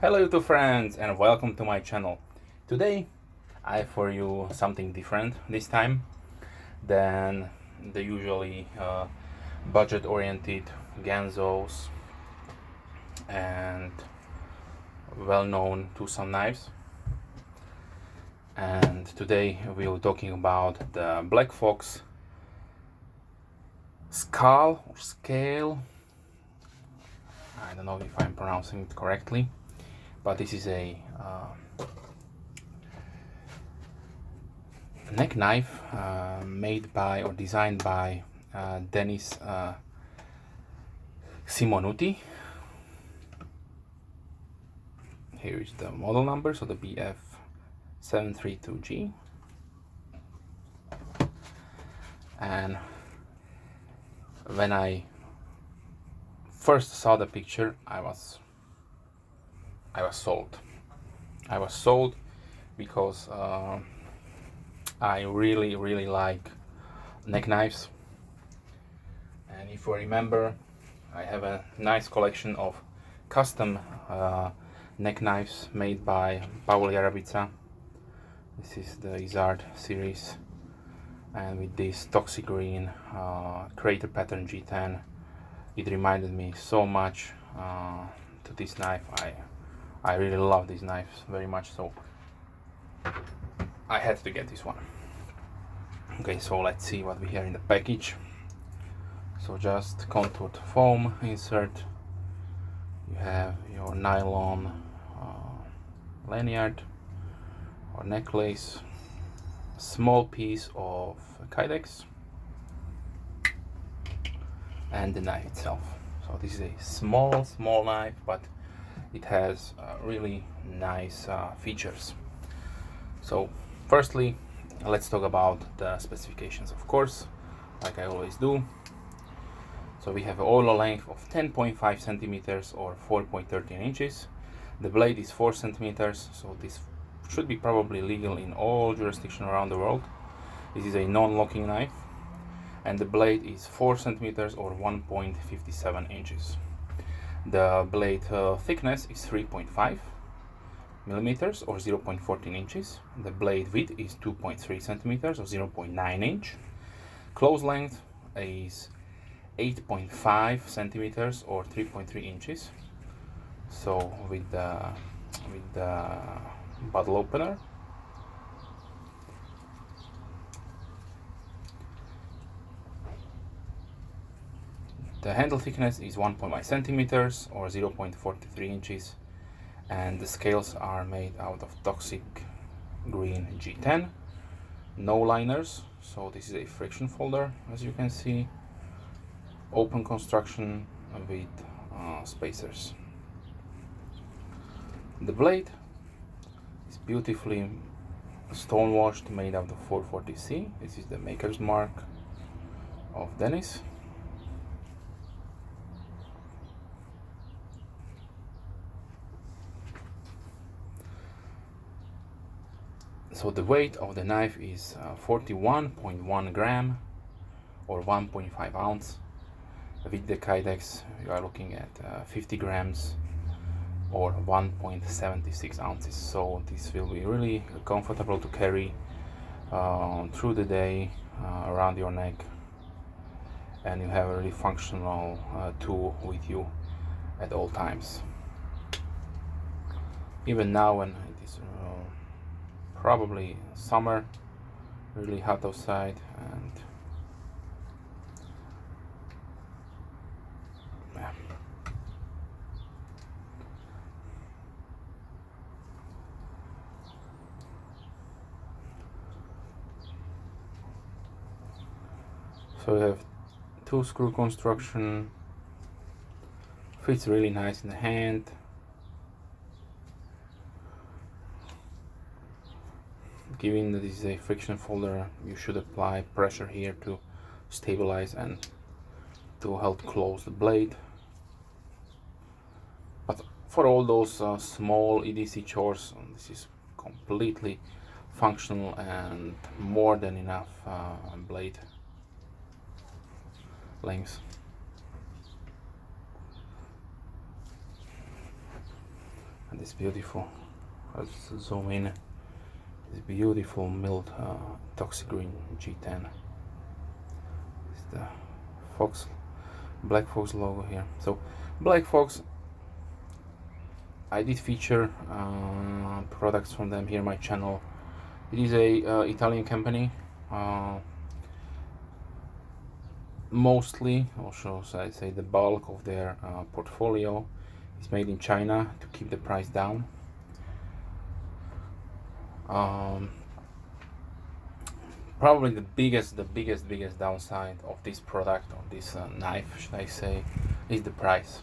Hello YouTube friends and welcome to my channel. Today I have for you something different this time than the usually budget oriented Ganzos and well-known Tucson knives. And today we'll be talking about the Black Fox Skäl or Scale. I don't know if I'm pronouncing it correctly, but this is a neck knife made by or designed by Denis Simonutti. Here is the model number, so the BF732G. And when I first saw the picture, I was sold. I was sold because I really like neck knives, and if you remember, I have a nice collection of custom neck knives made by Paul Jarabica. This is the Izard series, and with this toxic green crater pattern G10, it reminded me so much to this knife. I really love these knives very much, so I had to get this one. Okay, so let's see what we have in the package. So just contoured foam insert. You have your nylon lanyard or necklace, a small piece of kydex, and the knife itself. So this is a small knife, but it has really nice features. So firstly, let's talk about the specifications, of course, like I always do. So we have a oil length of 10.5 centimeters or 4.13 inches. The blade is 4 centimeters, so this should be probably legal in all jurisdictions around the world. This is a non-locking knife, and the blade is 4 centimeters or 1.57 inches. The blade thickness is 3.5 millimeters or 0.14 inches. The blade width is 2.3 centimeters or 0.9 inch. Close length is 8.5 centimeters or 3.3 inches. So with the bottle opener, the handle thickness is 1.5 centimeters or 0.43 inches, and the scales are made out of toxic green G10. No liners, so this is a friction folder, as you can see. Open construction with spacers. The blade is beautifully stone washed, made out of 440C. This is the maker's mark of Denis. So the weight of the knife is 41.1 gram or 1.5 ounce. With the kydex, you are looking at 50 grams or 1.76 ounces. So this will be really comfortable to carry through the day around your neck, and you have a really functional tool with you at all times. Even now when it is probably summer, really hot outside, and yeah. So we have two screw construction, fits really nice in the hand. Given that this is a friction folder, you should apply pressure here to stabilize and to help close the blade. But for all those small EDC chores, this is completely functional and more than enough blade length. And this beautiful, let's zoom in, this beautiful milled toxic green G10. It's the Fox, Black Fox logo here. So Black Fox, I did feature products from them here on my channel. It is a Italian company. Mostly, also I'd say the bulk of their portfolio is made in China to keep the price down. Probably the biggest downside of this product, of this knife, should I say, is the price.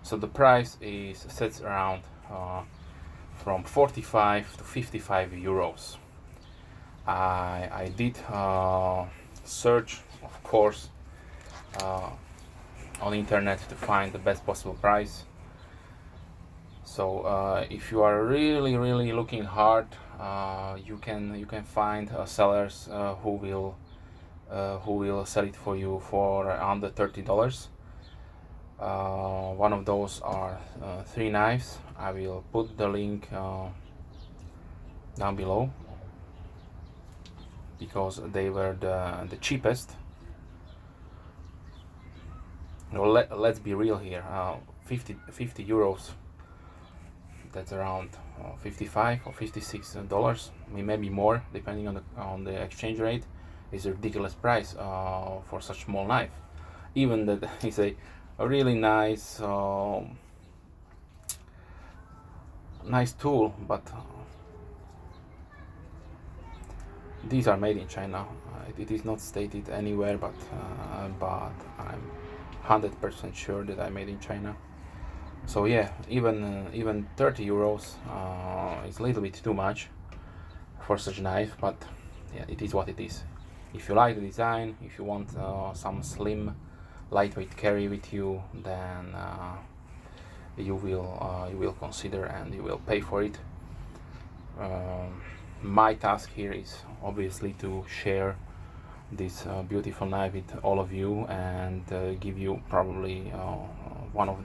So the price is sets around from 45 to 55 euros. I did search, of course, on the internet to find the best possible price. So if you are really looking hard, you can find sellers who will sell it for you for under $30. One of those are 3 knives. I will put the link down below because they were the cheapest. Let's be real here. 50 euros. That's around 55 or 56 dollars, maybe more, depending on the exchange rate. Is a ridiculous price for such small knife. Even that is a really nice nice tool, but these are made in China. It is not stated anywhere, but I'm 100% sure that I made in China. So yeah, even 30 euros is a little bit too much for such a knife, but yeah, it is what it is. If you like the design, if you want some slim, lightweight carry with you, then you will consider and you will pay for it. My task here is obviously to share this beautiful knife with all of you and give you probably one of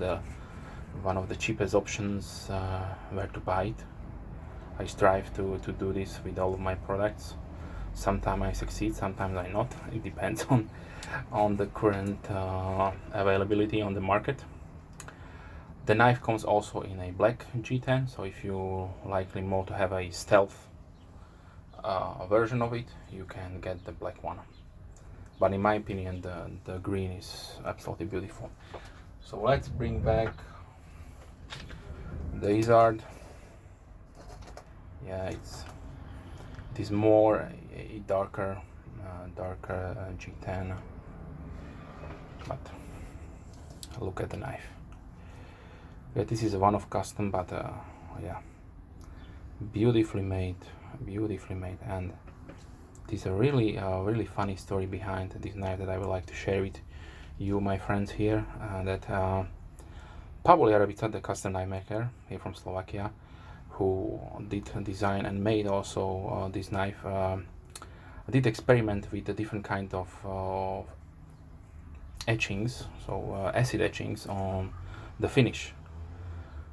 the cheapest options where to buy it. I strive to do this with all of my products. Sometimes I succeed, sometimes I not. It depends on the current availability on the market. The knife comes also in a black G10, so if you likely more to have a stealth version of it, you can get the black one. But in my opinion, the green is absolutely beautiful. So let's bring back the Izard. Yeah, it is more a darker G10, but look at the knife. Yeah, this is a one of custom, but yeah, beautifully made, and it is a really funny story behind this knife that I would like to share with you, my friends here. That Pavel Jaravica, the custom knife maker here from Slovakia, who did design and made also this knife, did experiment with a different kind of etchings, so acid etchings on the finish.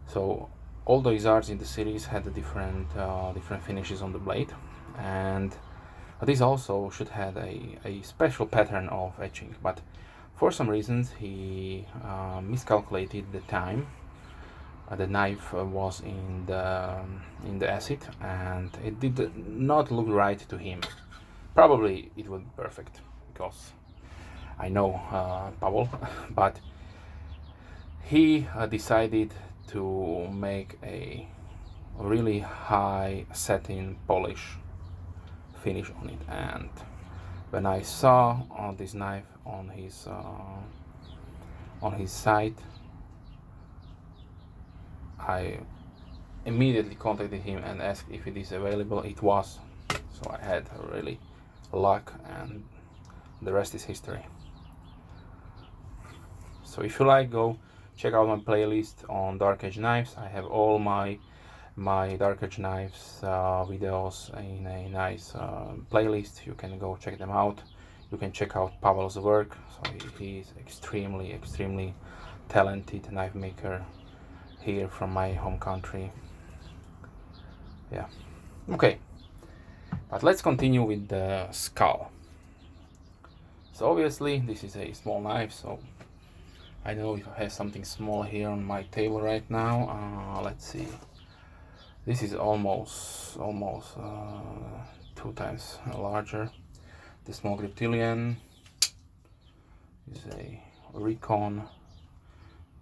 So all the Izards in the series had a different finishes on the blade, and this also should have a special pattern of etching, but for some reasons he miscalculated the time. The knife was in the acid, and it did not look right to him. Probably it would be perfect because I know Pavel, but he decided to make a really high satin polish finish on it. And when I saw this knife on his site, I immediately contacted him and asked if it is available. It was, so I had really luck, and the rest is history. So if you like, go check out my playlist on dark edge knives. I have all my dark edge knives videos in a nice playlist. You can go check them out. You can check out Pavel's work. So he is extremely talented knife maker. here from my home country. Yeah, okay, but let's continue with the skull. So obviously this is a small knife, so I don't know if I have something small here on my table right now. Let's see. This is almost 2 times larger. The small reptilian is a Recon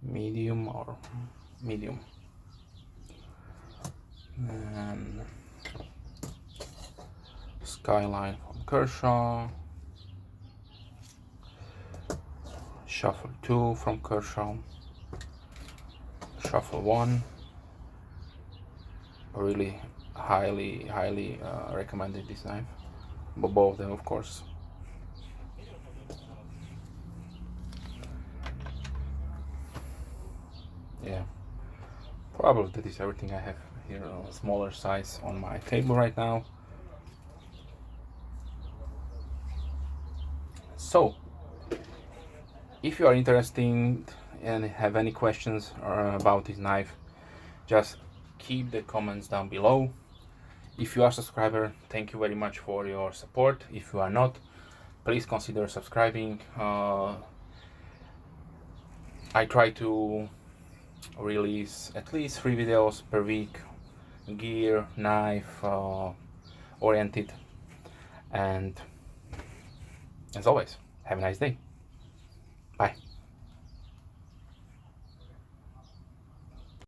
medium or medium. And Skyline from Kershaw. Shuffle 2 from Kershaw. Shuffle 1. Really highly recommended this knife. Both of them, of course. Yeah, probably that is everything I have here on a smaller size on my table right now. So if you are interested and have any questions about this knife, just keep the comments down below. If you are a subscriber, thank you very much for your support. If you are not, please consider subscribing. I try to release at least 3 videos per week, gear, knife oriented. And as always, have a nice day. Bye.